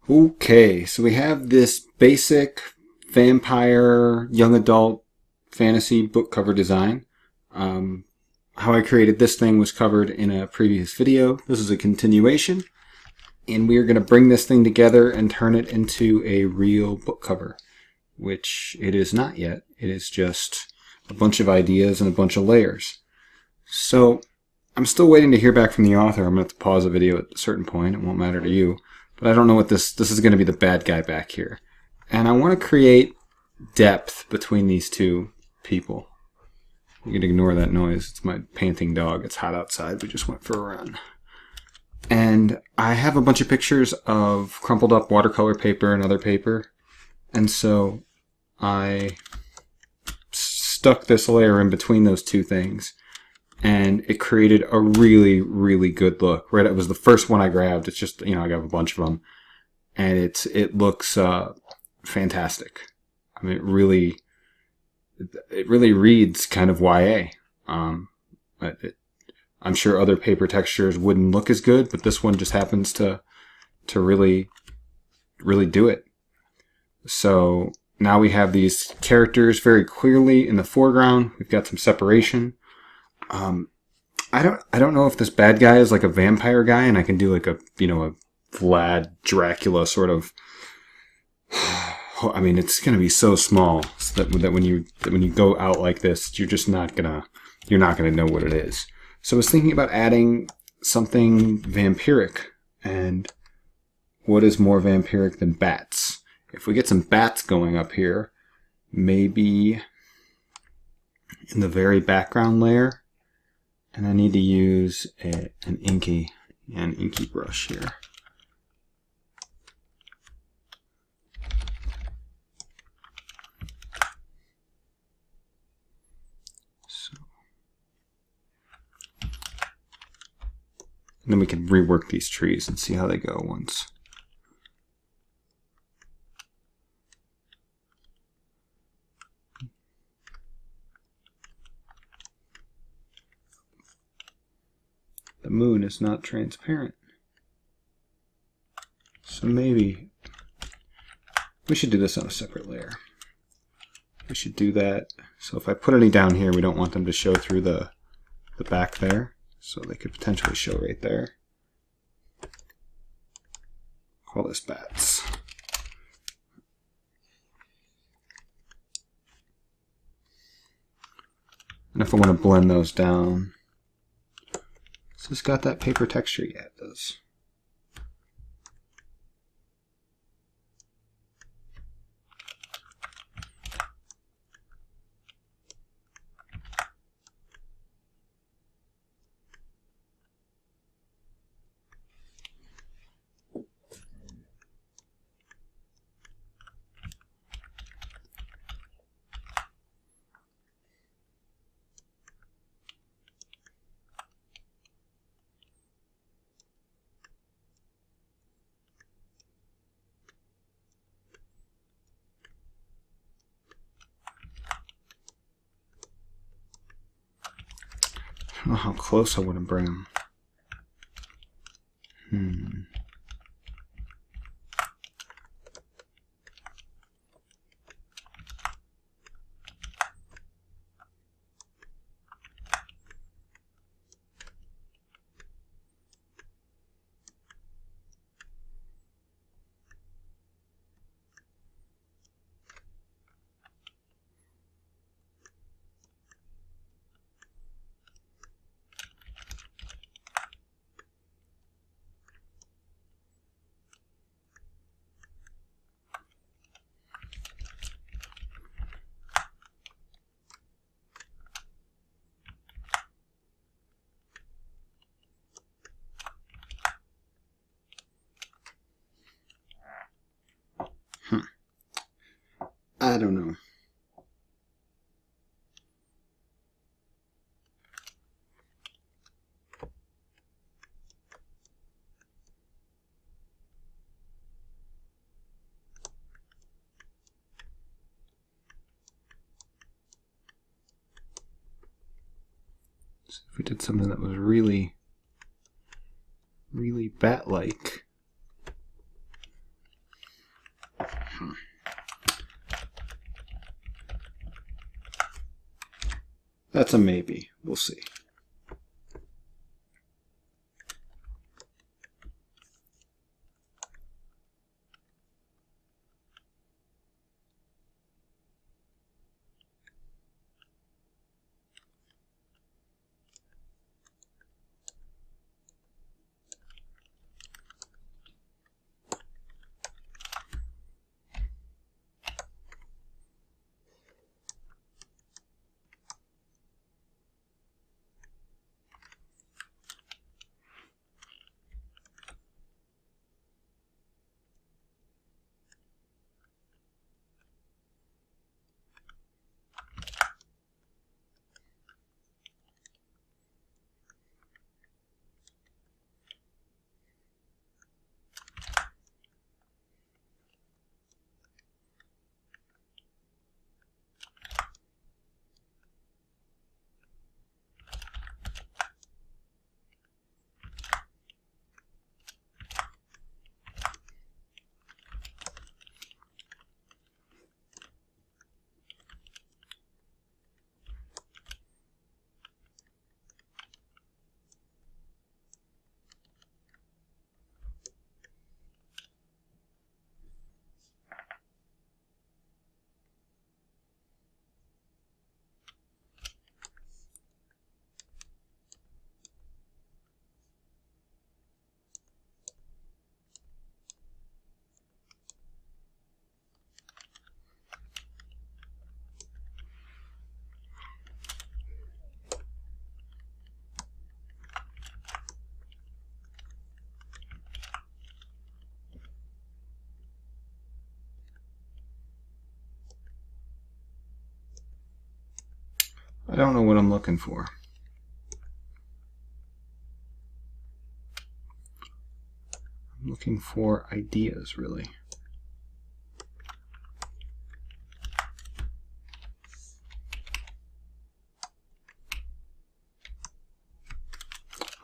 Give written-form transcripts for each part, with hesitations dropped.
Okay, so we have this basic vampire young adult fantasy book cover design. How I created this thing was covered in a previous video. This is a continuation, and we are going to bring this thing together and turn it into a real book cover, which it is not yet. It is just a bunch of ideas and a bunch of layers. So I'm still waiting to hear back from the author. I'm going to have to pause the video at a certain point. It won't matter to you. But I don't know what this is going to be the bad guy back here. And I want to create depth between these two people. You can ignore that noise. It's my panting dog. It's hot outside. We just went for a run. And I have a bunch of pictures of crumpled up watercolor paper and other paper. And so I stuck this layer in between those two things. And it created a really, really good look. Right, it was the first one I grabbed. It's just, I got a bunch of them, and it looks fantastic. I mean, it really reads kind of YA. I'm sure other paper textures wouldn't look as good, but this one just happens to really, really do it. So now we have these characters very clearly in the foreground. We've got some separation. I don't know if this bad guy is like a vampire guy, and I can do like a Vlad Dracula sort of. I mean, it's gonna be so small so that when you go out like this, you're not gonna know what it is. So I was thinking about adding something vampiric, and what is more vampiric than bats? If we get some bats going up here, maybe in the very background layer. And I need to use an inky brush here. So, and then we can rework these trees and see how they go once. The moon is not transparent. So maybe we should do this on a separate layer. We should do that. So if I put any down here, we don't want them to show through the back there. So they could potentially show right there. Call this bats. And if I want to blend those down, so it's got that paper texture? Yeah, it does. I don't know how close I want to bring them. I don't know. So if we did something that was really, really bat-like. That's a maybe. We'll see. I don't know what I'm looking for. I'm looking for ideas, really.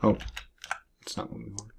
Oh, that's not what we want.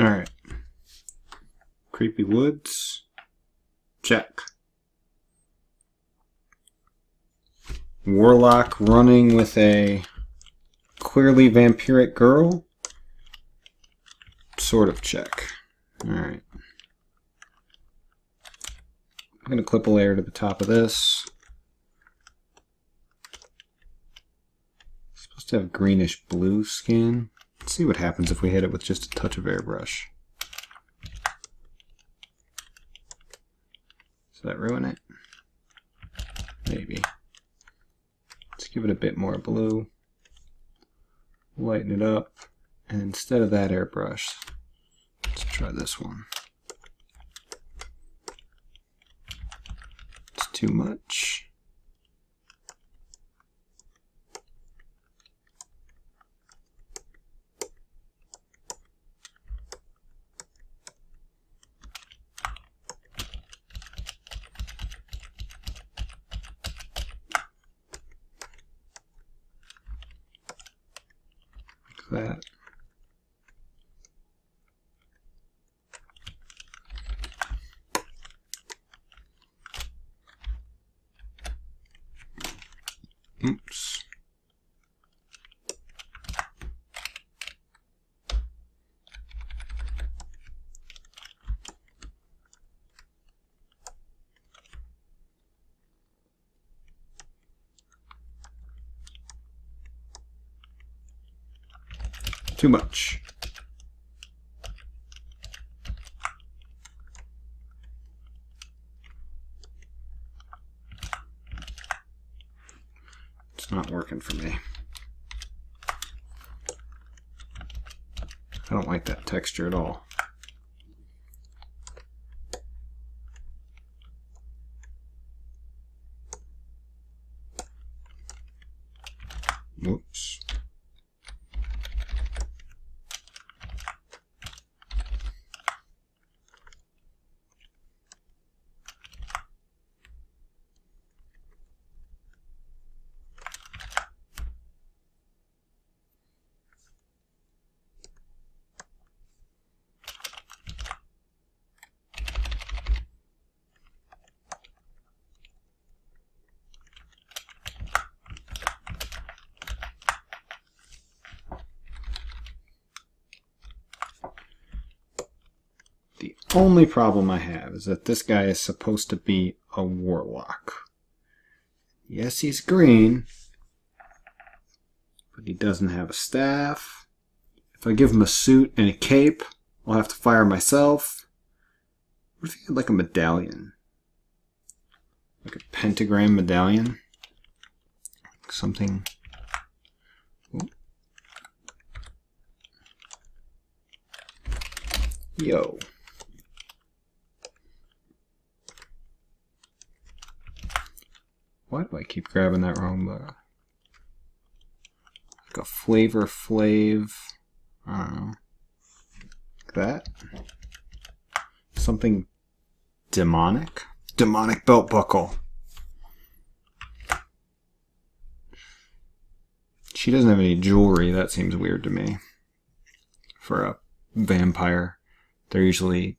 Alright. Creepy woods. Check. Warlock running with a clearly vampiric girl. Sort of check. Alright. I'm going to clip a layer to the top of this. It's supposed to have greenish blue skin. Let's see what happens if we hit it with just a touch of airbrush. Does that ruin it? Maybe. Let's give it a bit more blue. Lighten it up. And instead of that airbrush, let's try this one. It's too much. Like that. Oops. Too much. It's not working for me. I don't like that texture at all. Whoops. The only problem I have is that this guy is supposed to be a warlock. Yes, he's green, but he doesn't have a staff. If I give him a suit and a cape, I'll have to fire myself. What if he had like a medallion? Like a pentagram medallion? Something... Ooh. Yo. Why do I keep grabbing that wrong button? Like a Flavor Flav. I don't know. Like that. Something demonic. Demonic belt buckle. She doesn't have any jewelry. That seems weird to me. For a vampire. They're usually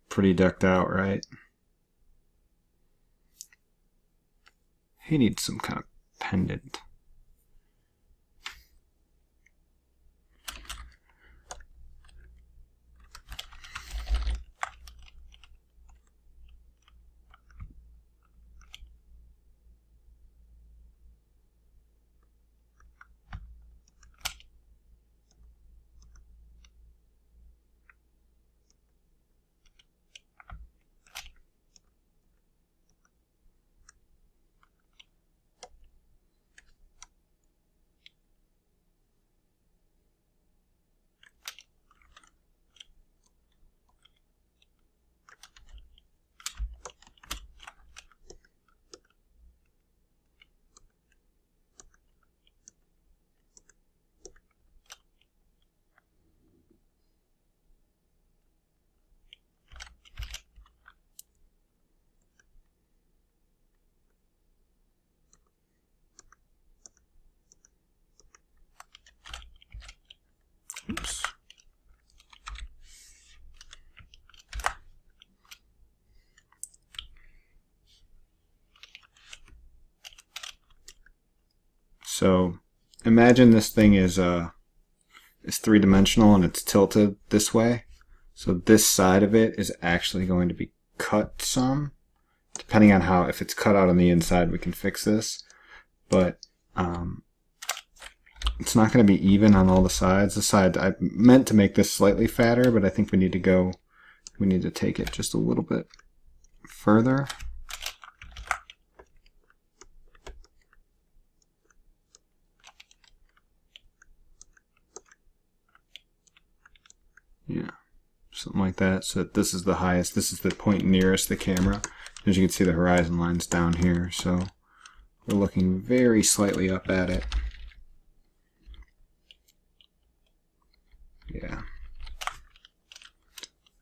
pretty decked out, right? He needs some kind of pendant. So imagine this thing is three-dimensional and it's tilted this way. So this side of it is actually going to be cut some. Depending on how, if it's cut out on the inside, we can fix this. But it's not going to be even on all the sides. The side, I meant to make this slightly fatter, but I think we need to take it just a little bit further. Yeah, something like that. So that this is the highest, this is the point nearest the camera. As you can see, the horizon line's down here, so we're looking very slightly up at it. Yeah.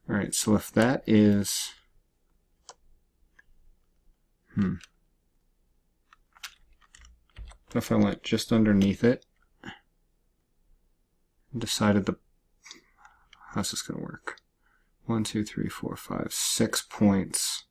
Alright, so if that is... What if I went just underneath it and decided the... How's this going to work? 1, 2, 3, 4, 5, 6 points.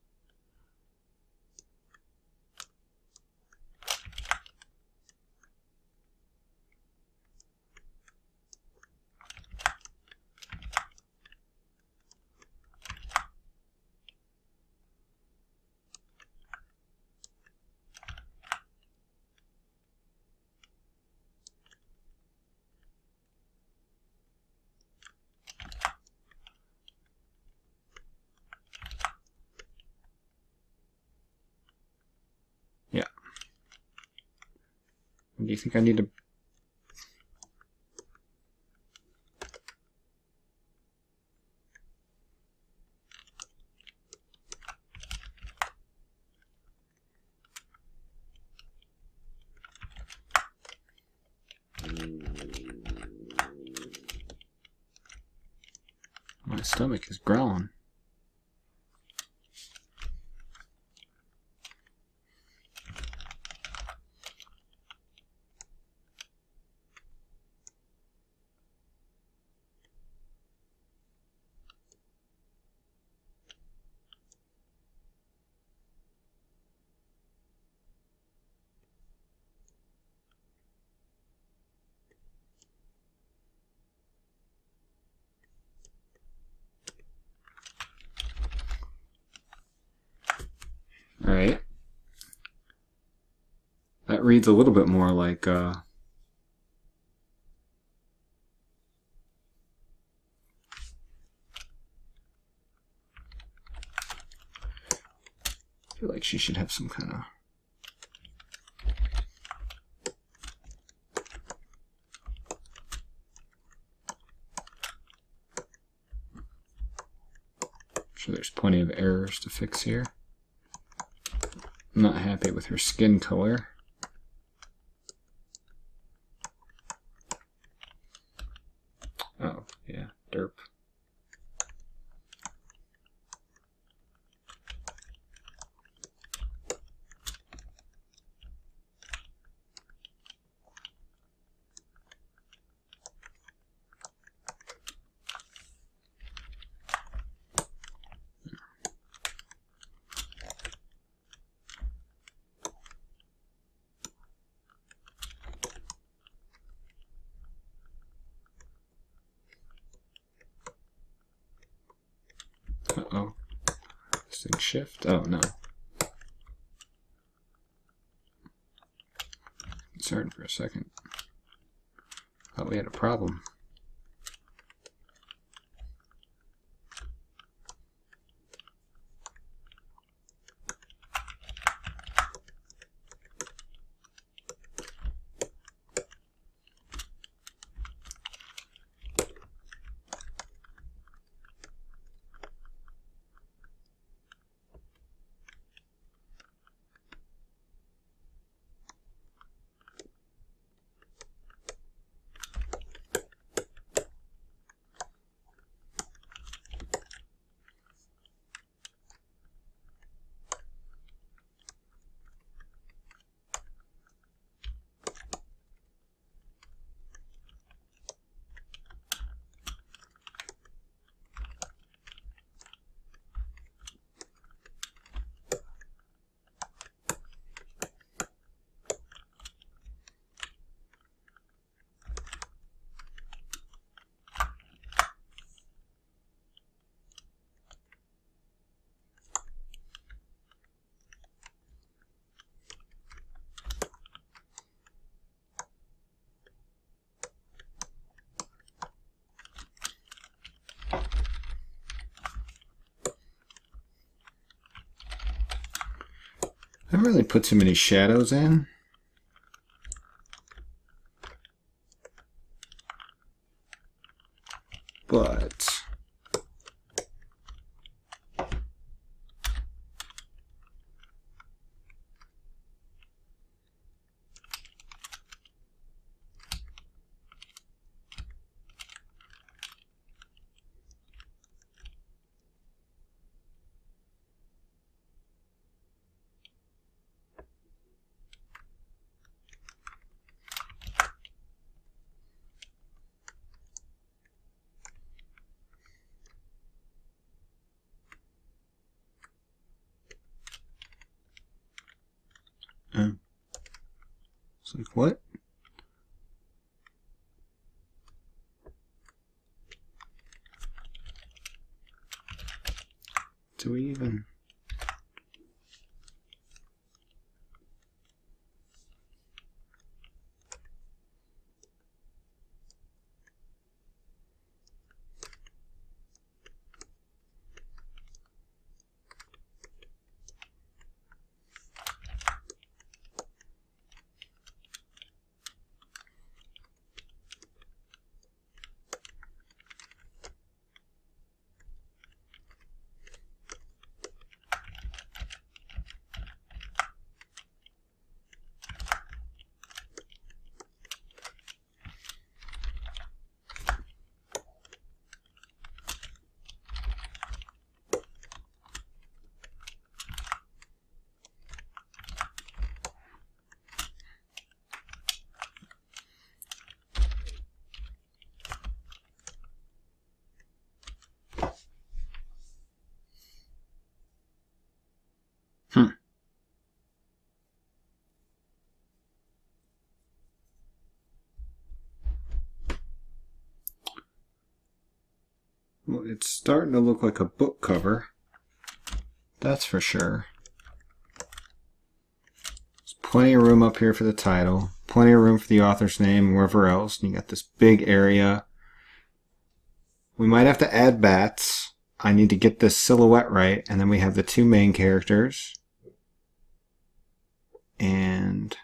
Yeah. Do you think I need to... My stomach is growling. Alright. That reads a little bit more like I feel like she should have some kind of... I'm sure there's plenty of errors to fix here. I'm not happy with her skin color. Oh, yeah, derp. Uh-oh. This thing shift? Oh, no. Concerned for a second. Thought we had a problem. don't really put too many shadows in. But it's like, what? Do we even? Well, it's starting to look like a book cover. That's for sure. There's plenty of room up here for the title. Plenty of room for the author's name and wherever else. And you got this big area. We might have to add bats. I need to get this silhouette right. And then we have the two main characters. And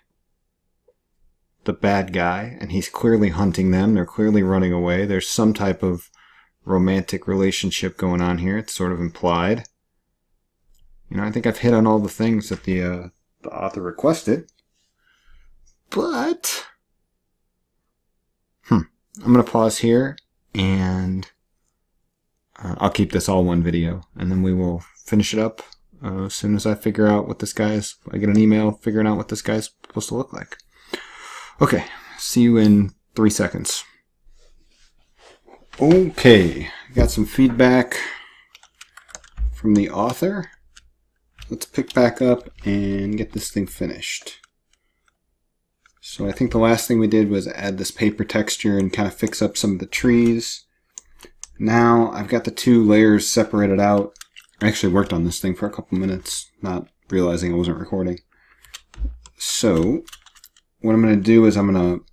the bad guy. And he's clearly hunting them. They're clearly running away. There's some type of romantic relationship going on here. It's sort of implied. You know, I think I've hit on all the things that the author requested. But I'm going to pause here, and I'll keep this all one video, and then we will finish it up as soon as I figure out what this guy's. I get an email figuring out what this guy's supposed to look like. Okay, see you in 3 seconds. Okay, got some feedback from the author. Let's pick back up and get this thing finished. So I think the last thing we did was add this paper texture and kind of fix up some of the trees. Now I've got the two layers separated out. I actually worked on this thing for a couple minutes, not realizing I wasn't recording. So what I'm going to do is I'm going to,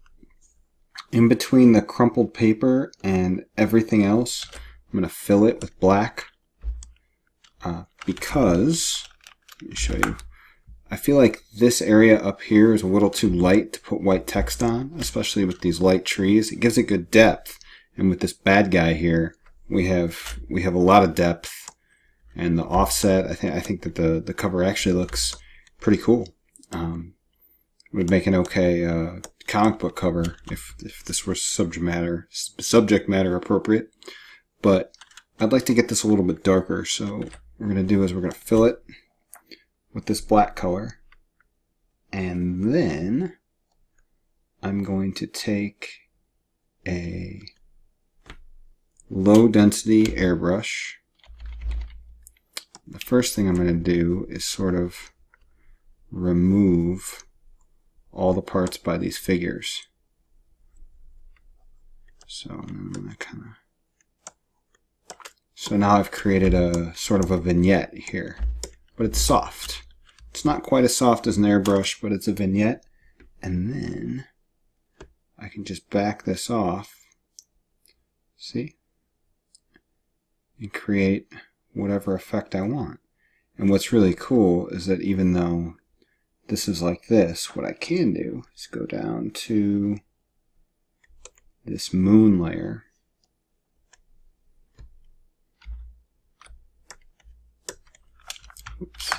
in between the crumpled paper and everything else, I'm going to fill it with black because, let me show you, I feel like this area up here is a little too light to put white text on, especially with these light trees. It gives it good depth, and with this bad guy here, we have a lot of depth, and the offset, I think that the cover actually looks pretty cool. Would make an okay comic book cover if this were subject matter appropriate. But I'd like to get this a little bit darker, so what we're going to do is we're going to fill it with this black color, and then I'm going to take a low density airbrush. The first thing I'm going to do is sort of remove all the parts by these figures. So I'm gonna so now I've created a sort of a vignette here, but it's soft. It's not quite as soft as an airbrush, but it's a vignette. And then I can just back this off, see, and create whatever effect I want. And what's really cool is that even though this is like this, what I can do is go down to this moon layer. Oops.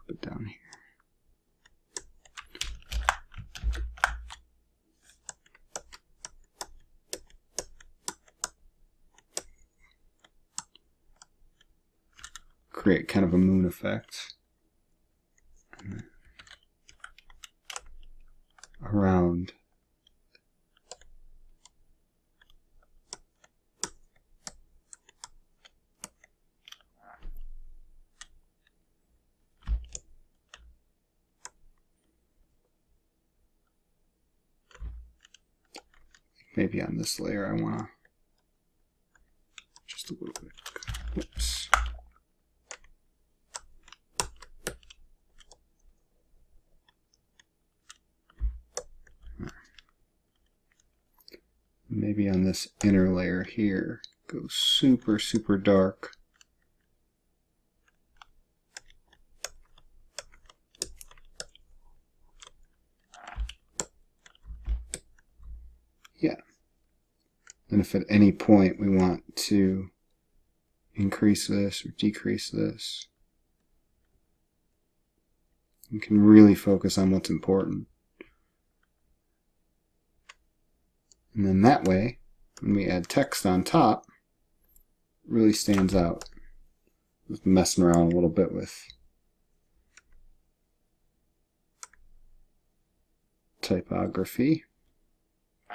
Put it down here. Create kind of a moon effect around maybe on this layer I want to just a little bit. Whoops. Maybe on this inner layer here, go super, super dark. Yeah. And if at any point we want to increase this or decrease this, you can really focus on what's important. And then that way, when we add text on top, it really stands out. Just messing around a little bit with typography. I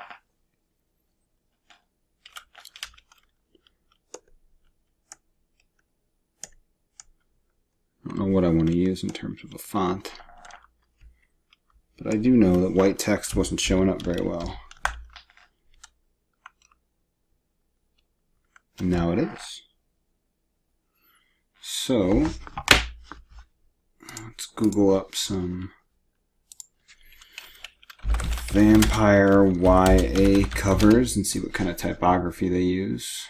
don't know what I want to use in terms of a font, but I do know that white text wasn't showing up very well. And now it is. So, let's Google up some vampire YA covers and see what kind of typography they use.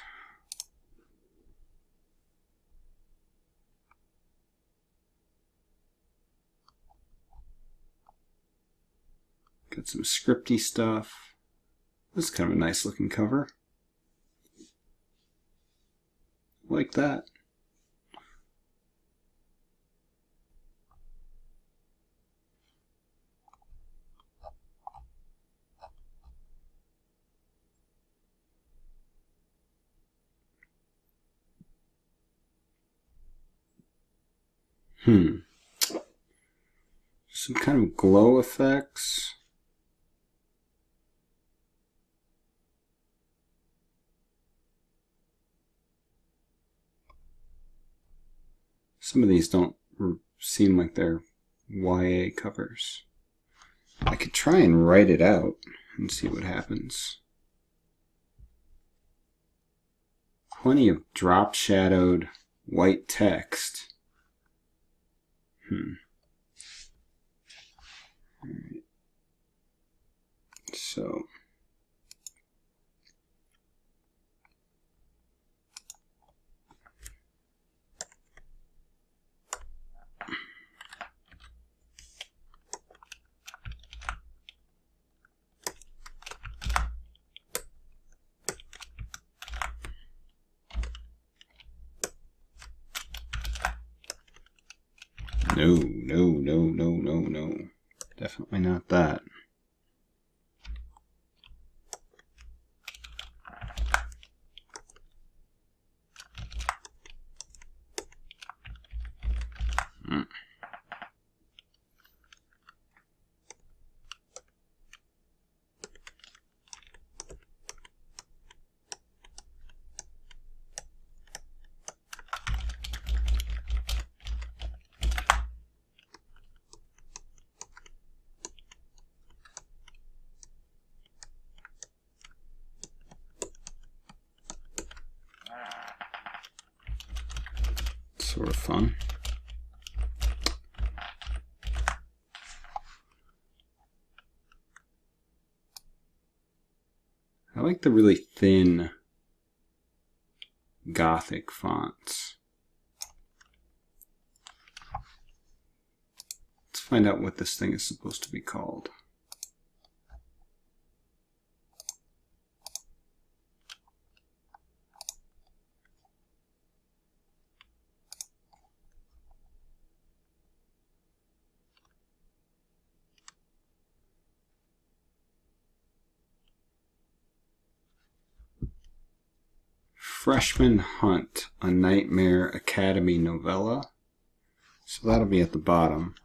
Got some scripty stuff. This is kind of a nice looking cover. Like that. Some kind of glow effects. Some of these don't seem like they're YA covers. I could try and write it out and see what happens. Plenty of drop shadowed white text. Alright. So no. Definitely not that. Sort of fun. I like the really thin Gothic fonts. find out what this thing is supposed to be called. Freshman Hunt, a Nightmare Academy novella. So that'll be at the bottom.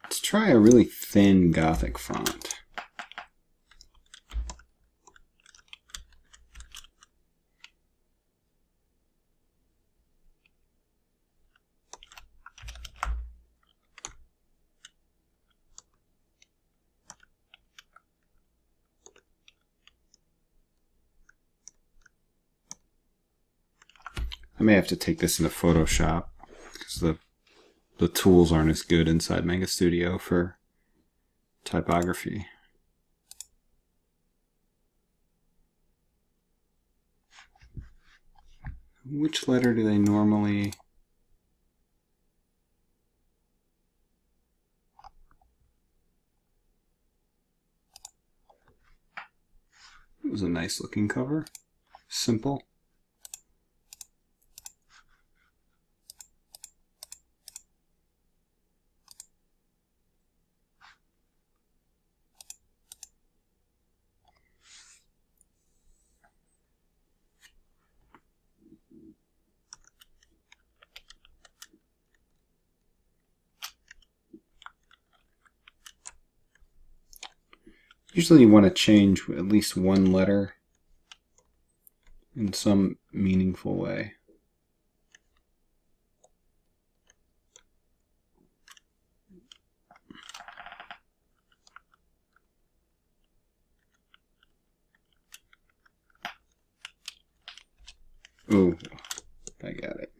Let's try a really thin Gothic font. I may have to take this into Photoshop because the tools aren't as good inside Manga Studio for typography. Which letter do they normally... It was a nice looking cover. Simple. Usually you want to change at least one letter in some meaningful way. Ooh, I got it.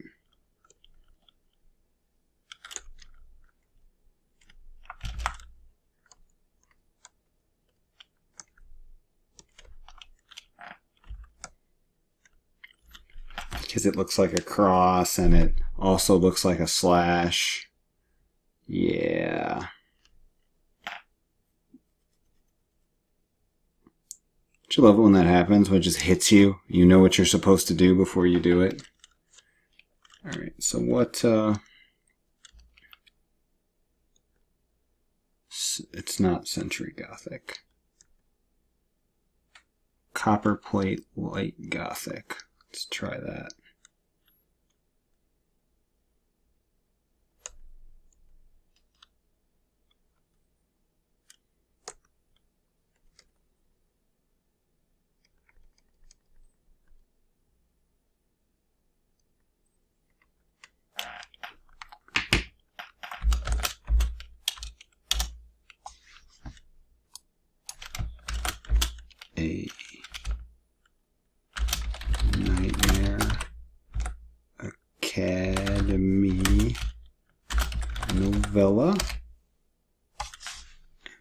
Because it looks like a cross and it also looks like a slash. Yeah. Don't you love it when that happens, when it just hits you? You know what you're supposed to do before you do it. Alright, so what... It's not Century Gothic. Copperplate Light Gothic. Let's try that. A Nightmare Academy novella.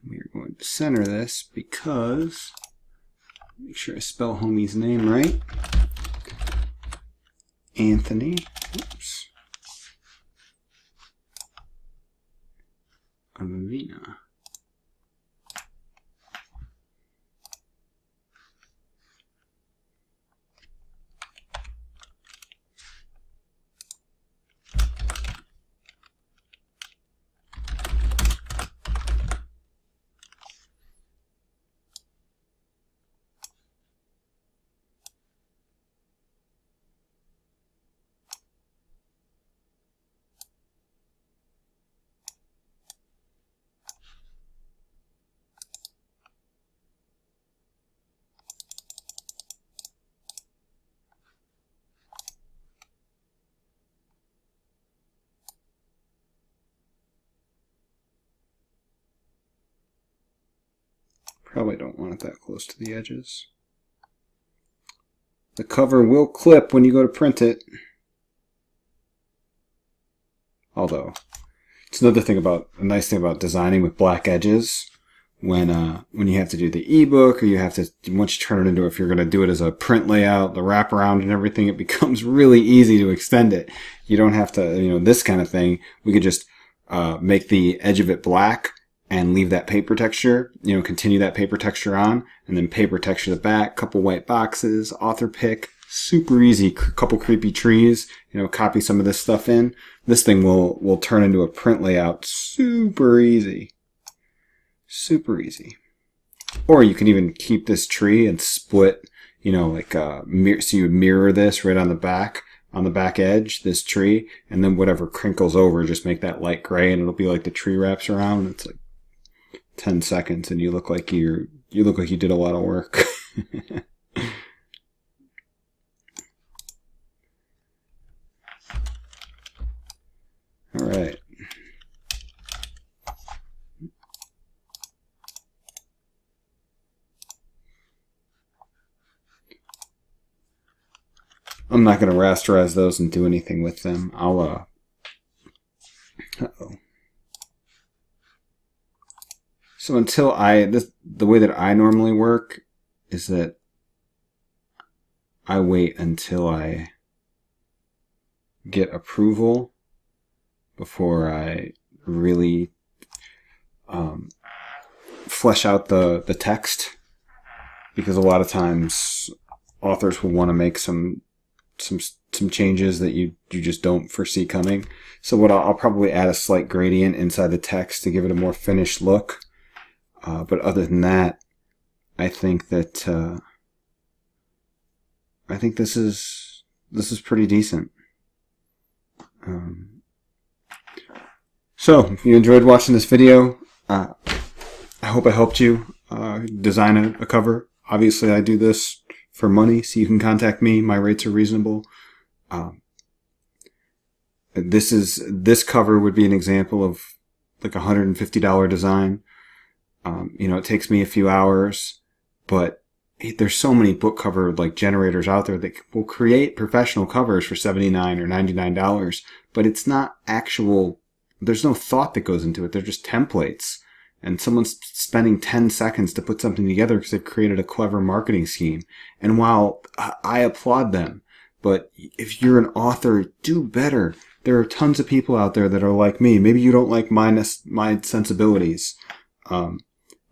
We're going to center this because, make sure I spell homie's name right. Anthony. Oops. Avina. Probably don't want it that close to the edges. The cover will clip when you go to print it. Although, it's another thing about, a nice thing about designing with black edges. When you have to do the ebook, or you have to, once you turn it into, if you're going to do it as a print layout, the wraparound and everything, it becomes really easy to extend it. You don't have to, this kind of thing, we could just make the edge of it black, and leave that paper texture, continue that paper texture on, and then paper texture the back, couple white boxes, author pick, super easy, couple creepy trees, copy some of this stuff in. This thing will turn into a print layout super easy. Super easy. Or you can even keep this tree and split, so you would mirror this right on the back edge, this tree, and then whatever crinkles over, just make that light gray, and it'll be like the tree wraps around. It's like 10 seconds, and you look like you did a lot of work. All right. I'm not going to rasterize those and do anything with them. Uh-oh. So the way that I normally work is that I wait until I get approval before I really flesh out the text, because a lot of times authors will want to make some changes that you just don't foresee coming. So I'll probably add a slight gradient inside the text to give it a more finished look. But other than that, I think that this is pretty decent. So if you enjoyed watching this video, I hope I helped you design a cover. Obviously, I do this for money, so you can contact me. My rates are reasonable. This cover would be an example of like $150 design. It takes me a few hours, but there's so many book cover generators out there that will create professional covers for $79 or $99, but it's not actual. There's no thought that goes into it. They're just templates. And someone's spending 10 seconds to put something together because they've created a clever marketing scheme. And while I applaud them, but if you're an author, do better. There are tons of people out there that are like me. Maybe you don't like my sensibilities.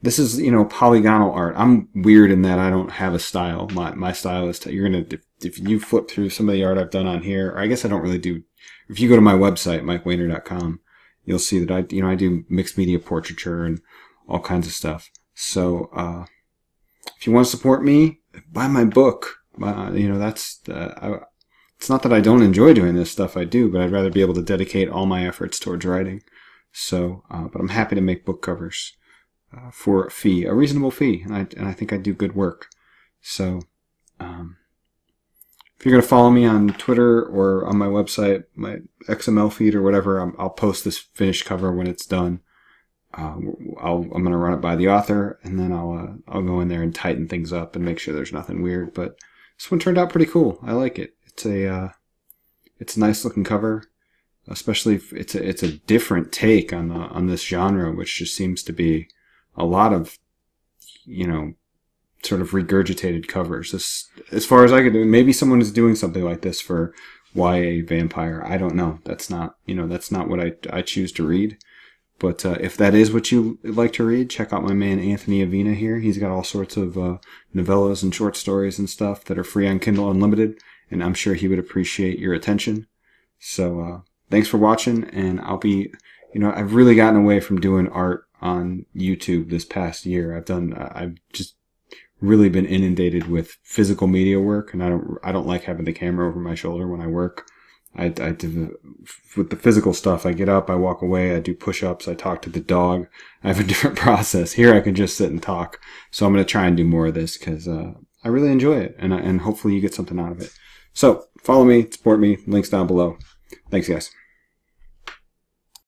This is, polygonal art. I'm weird in that I don't have a style. My style is, if you flip through some of the art I've done on here, or I guess I don't really do, if you go to my website, MikeWainer.com, you'll see that I do mixed media portraiture and all kinds of stuff. So, if you want to support me, buy my book. It's not that I don't enjoy doing this stuff. I do, but I'd rather be able to dedicate all my efforts towards writing. So, but I'm happy to make book covers for a fee, a reasonable fee, and I think I do good work. So, if you're going to follow me on Twitter or on my website, my XML feed or whatever, I'll post this finished cover when it's done. I'm going to run it by the author, and then I'll go in there and tighten things up and make sure there's nothing weird. But this one turned out pretty cool. I like it. It's a nice looking cover, especially if it's a different take on this genre, which just seems to be a lot of, sort of regurgitated covers. This, as far as I could do, maybe someone is doing something like this for YA vampire. I don't know. That's not what I choose to read. But if that is what you like to read, check out my man Anthony Avina here. He's got all sorts of novellas and short stories and stuff that are free on Kindle Unlimited, and I'm sure he would appreciate your attention. So thanks for watching, and I've really gotten away from doing art on YouTube this past year. I've just really been inundated with physical media work, and I don't like having the camera over my shoulder when I work. I do, with the physical stuff, I get up, I walk away, I do push-ups, I talk to the dog. I have a different process. Here I can just sit and talk. So I'm going to try and do more of this because I really enjoy it, and hopefully you get something out of it. So follow me, support me, links down below. Thanks, guys.